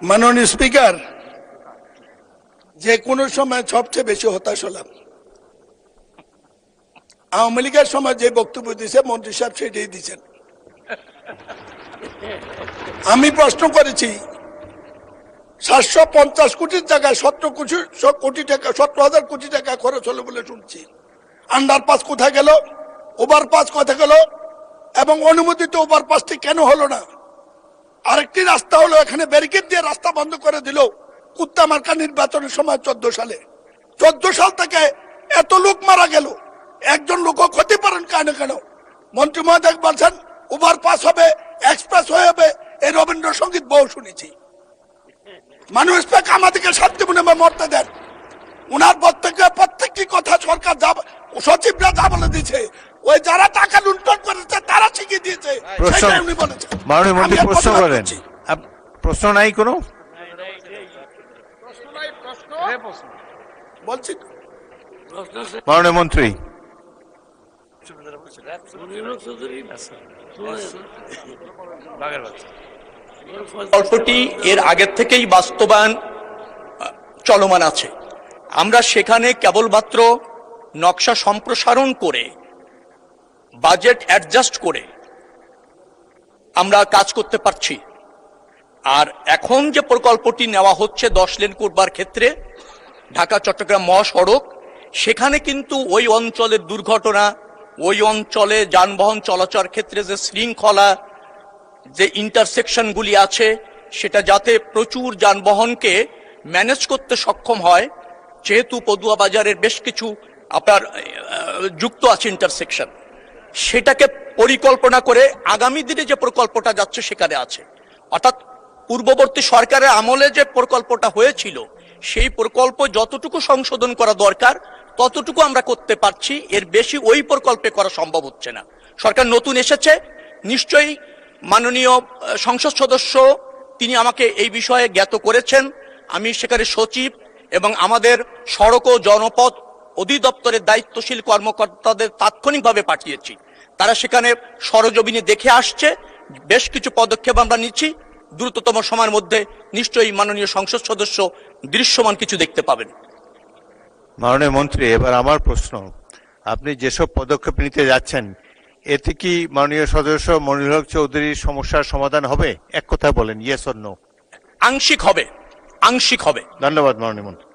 মাননীয় স্পিকার, যে কোনো সময় সবচেয়ে বেশি হতাশ হলাম আওয়ামী লীগের সময় যে বক্তব্য দিয়েছে মন্ত্রী সাহেব সেটাই দিচ্ছেন। আমি প্রশ্ন করেছি 750 কোটির জায়গায় 17 কোটি টাকা 17,000 কোটি টাকা খরচ হলো বলে শুনছি। আন্ডারপাস কোথায় গেল, ওভারপাস কোথায় গেল, এবং অনুমোদিত ওভারপাসটি কেন হলো না? আরেকটি রাস্তা হলো এখানে ব্যারিকেড দিয়ে রাস্তা বন্ধ করে দিল কুত্তামার্কা নির্বাচনের সময় 14 সালে। 14 সাল থেকে এত লোক মারা গেল, একজন লোকও ক্ষতিপূরণ কেন কেন? মন্ত্রী মহোদয় বলছেন ওভারপাস হবে, এক্সপ্রেস হয়ে হবে, এই রবীন্দ্রসঙ্গীত বহু শুনেছি। মানুষ আমাদেরকে শান্তি মনে মরতে দেন। উনার প্রত্যেকটি কথা সরকার যা সচিবরা যা বলে দিয়েছে, ওই যারা টাকা লুণ্ঠন করেছে তারা শিখিয়ে দিয়েছে, সেটাই উনি বলেছেন। মাননীয় মন্ত্রী প্রশ্ন করেন, প্রশ্ন নাই কোনো? বলছি মাননীয় মন্ত্রী, প্রকল্পটি এর আগের থেকেই বাস্তবায়ন চলমান আছে। আমরা সেখানে কেবলমাত্র নকশা সম্প্রসারণ করে বাজেট অ্যাডজাস্ট করে আমরা কাজ করতে পারছি। আর এখন যে প্রকল্পটি নেওয়া হচ্ছে 10 লেন করবার ক্ষেত্রে ঢাকা চট্টগ্রাম মহাসড়ক, সেখানে কিন্তু ওই অঞ্চলের দুর্ঘটনা, ওই অঞ্চলে যানবাহন চলাচল ক্ষেত্রে যে শৃঙ্খলা, যে ইন্টারসেকশনগুলি আছে, সেটা যাতে প্রচুর যানবাহনকে ম্যানেজ করতে সক্ষম হয়, যেহেতু পদুয়া বাজারের বেশ কিছু আপনার যুক্ত আছে ইন্টারসেকশন, সেটাকে পরিকল্পনা করে আগামী দিনে যে প্রকল্পটা যাচ্ছে সেখানে আছে। অর্থাৎ পূর্ববর্তী সরকারের আমলে যে প্রকল্পটা হয়েছিল সেই প্রকল্প যতটুকু সংশোধন করা দরকার ততটুকু আমরা করতে পারছি, এর বেশি ওই প্রকল্পে করা সম্ভব হচ্ছে না। সরকার নতুন এসেছে, নিশ্চয়ই মাননীয় সংসদ সদস্য তিনি আমাকে এই বিষয়ে জ্ঞাত করেছেন। আমি সেখানে সচিব এবং আমাদের সড়ক ও জনপথ অধিদপ্তরের দায়িত্বশীল কর্মকর্তাদের তাৎক্ষণিকভাবে পাঠিয়েছি। তারা সেখানে সরজমিনে দেখে আসছে, বেশ কিছু পদক্ষেপ আমরা নিচ্ছি। দ্রুততম সময়ের মধ্যে নিশ্চয়ই মাননীয় সংসদ সদস্য দৃশ্যমান কিছু দেখতে পাবেন। মাননীয় মন্ত্রী, এবার আমার প্রশ্ন, আপনি যেসব পদক্ষেপ নিতে যাচ্ছেন এতে কি মাননীয় সদস্য মনিরুল হক চৌধুরীর সমস্যার সমাধান হবে? এক কথা বলেন, ইয়েস অর নো। আংশিক হবে, আংশিক হবে। ধন্যবাদ মাননীয় মন্ত্রী।